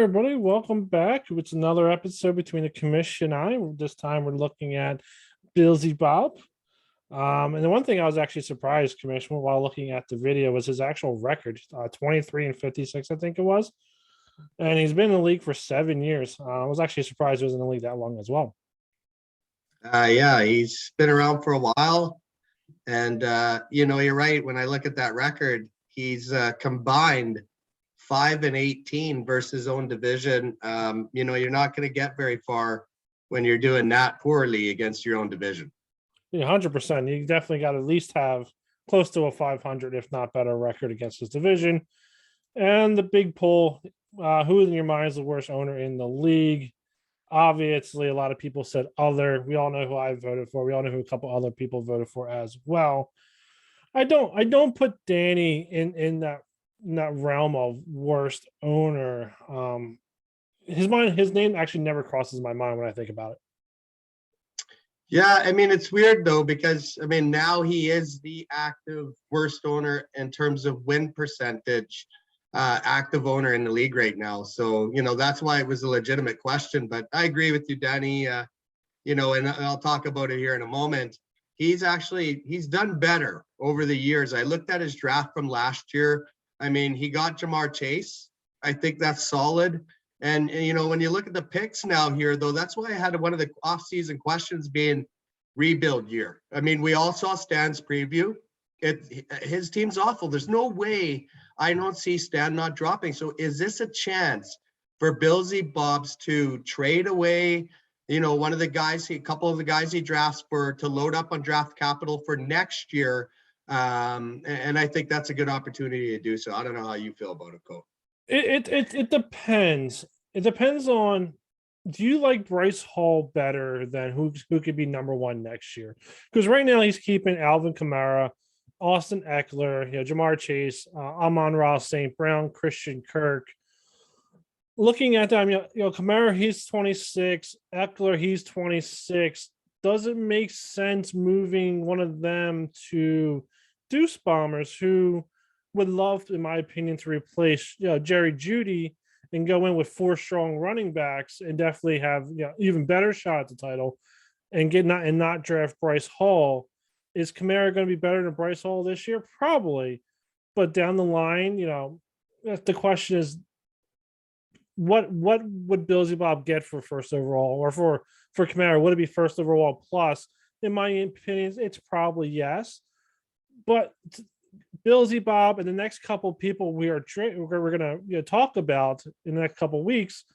everybody, welcome back. It's another episode between the commission and I. This time we're looking at Billsy Bob. And the one thing I was actually surprised, Commissioner, while looking at the video was his actual record, 23 and 56, I think it was. And he's been in the league for 7 years. I was actually surprised he was in the league that long as well. Yeah, he's been around for a while. And, you're right. When I look at that record, he's combined 5 and 18 versus his own division. You're not going to get very far when you're doing that poorly against your own division. Yeah, 100%. You definitely got to at least have close to a 500, if not better, record against his division. And the big poll, who in your mind is the worst owner in the league? Obviously, a lot of people said other. We all know who I voted for. We all know who a couple other people voted for as well. I don't put Danny in that realm of worst owner. His name actually never crosses my mind when I think about it. Yeah, it's weird though, because now he is the active worst owner in terms of win percentage, active owner in the league right now. So, that's why it was a legitimate question. But I agree with you, Danny. And I'll talk about it here in a moment. He's done better over the years. I looked at his draft from last year. He got Jamar Chase. I think that's solid. And, when you look at the picks now here, though, that's why I had one of the off-season questions being rebuild year. We all saw Stan's preview. His team's awful. There's no way I don't see Stan not dropping. So is this a chance for Billsy Bobs to trade away, a couple of the guys he drafts to load up on draft capital for next year? And I think that's a good opportunity to do so. I don't know how you feel about it, Cole. It depends. It depends on, do you like Bryce Hall better than who could be number one next year? Because right now he's keeping Alvin Kamara, Austin Eckler, Jamar Chase, Amon-Ra St. Brown, Christian Kirk. Looking at them, Kamara, he's 26, Eckler, he's 26. Does it make sense moving one of them to Deuce Bombers, who would love, in my opinion, to replace Jerry Jeudy and go in with 4 strong running backs and definitely have even better shot at the title and not draft Bryce Hall? Is Kamara going to be better than Bryce Hall this year? Probably, but down the line, the question is, what would Billsy Bob get for first overall, or for Kamara? Would it be first overall plus? In my opinion, it's probably yes. But Billsy Bob and the next couple of people we're going to talk about in the next couple of weeks,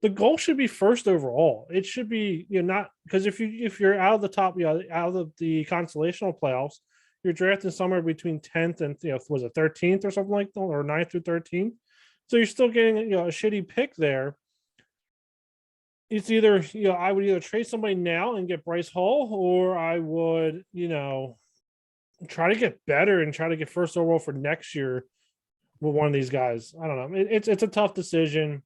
the goal should be first overall. It should be not, because if you're out of the top, out of the consolational playoffs, you're drafting somewhere between 10th and was it 13th or something like that, or 9th through 13th. So you're still getting a shitty pick there. It's either I would either trade somebody now and get Bryce Hall, or I would try to get better and try to get first overall for next year with one of these guys. I don't know. It's a tough decision.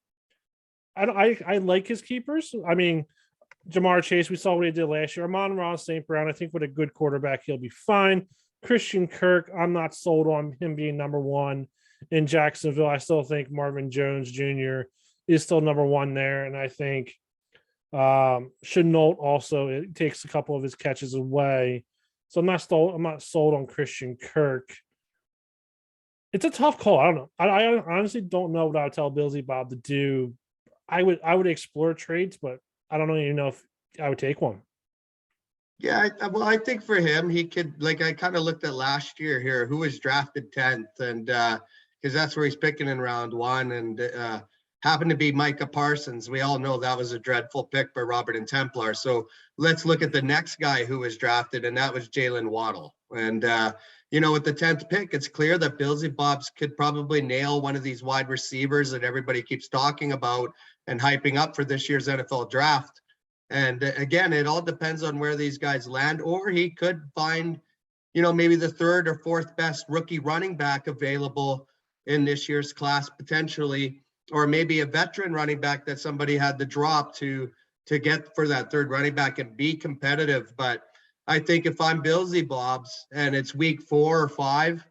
I like his keepers. Jamar Chase, we saw what he did last year. Amon-Ra St. Brown, I think with a good quarterback, he'll be fine. Christian Kirk, I'm not sold on him being number one in Jacksonville. I still think Marvin Jones Jr. is still number one there. And I think Chenault also, it takes a couple of his catches away. So I'm not sold on Christian Kirk. It's a tough call. I don't know. I honestly don't know what I would tell Billsy Bob to do. I would explore trades, but I don't even know if I would take one. Yeah, I think for him, he could, I kind of looked at last year here, who was drafted 10th, and because that's where he's picking in round 1, and happened to be Micah Parsons. We all know that was a dreadful pick by Robert and Templar. So let's look at the next guy who was drafted, and that was Jalen Waddle. And, with the 10th pick, it's clear that Billsy Bobs could probably nail one of these wide receivers that everybody keeps talking about and hyping up for this year's NFL draft. And again, it all depends on where these guys land, or he could find, maybe the 3rd or 4th best rookie running back available in this year's class potentially, or maybe a veteran running back that somebody had to drop to get for that 3rd running back and be competitive. But I think if I'm Billsy Bobs and it's week 4 or 5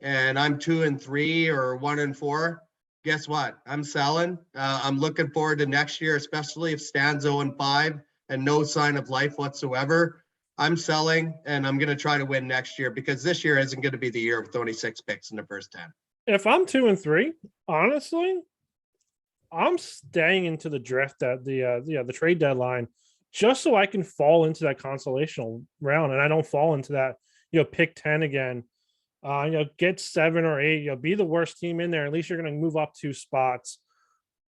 and I'm 2-3 or 1-4, guess what? I'm selling. I'm looking forward to next year, especially if Stan's 0-5 and no sign of life whatsoever. I'm selling, and I'm going to try to win next year because this year isn't going to be the year with only 6 picks in the first 10. If I'm 2-3, honestly, I'm staying into the draft at the trade deadline just so I can fall into that consolational round and I don't fall into that, pick 10 again. Get 7 or 8, be the worst team in there. At least you're going to move up 2 spots.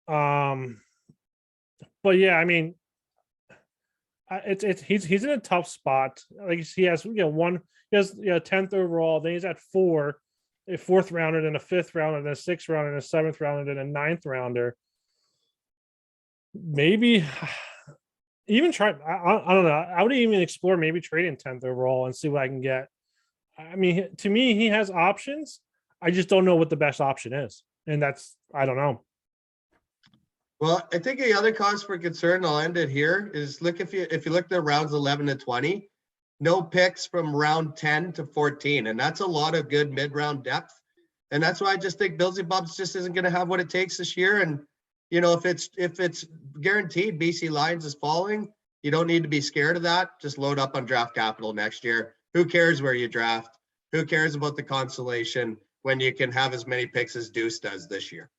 But yeah, I mean, he's in a tough spot. Like he has, he has 10th overall, then he's at 4, a 4th rounder, then a 5th rounder, then a 6th rounder, then a 7th rounder, then a 9th rounder. Maybe even try. I don't know. I would even explore maybe trading 10th overall and see what I can get. I mean, to me, he has options. I just don't know what the best option is, and I don't know. Well, I think the other cause for concern, I'll end it here, is look if you look at the rounds 11 to 20, no picks from round 10 to 14, and that's a lot of good mid-round depth. And that's why I just think Billsy Bubs just isn't going to have what it takes this year. And if it's guaranteed BC Lions is falling, you don't need to be scared of that. Just load up on draft capital next year. Who cares where you draft? Who cares about the consolation when you can have as many picks as Deuce does this year?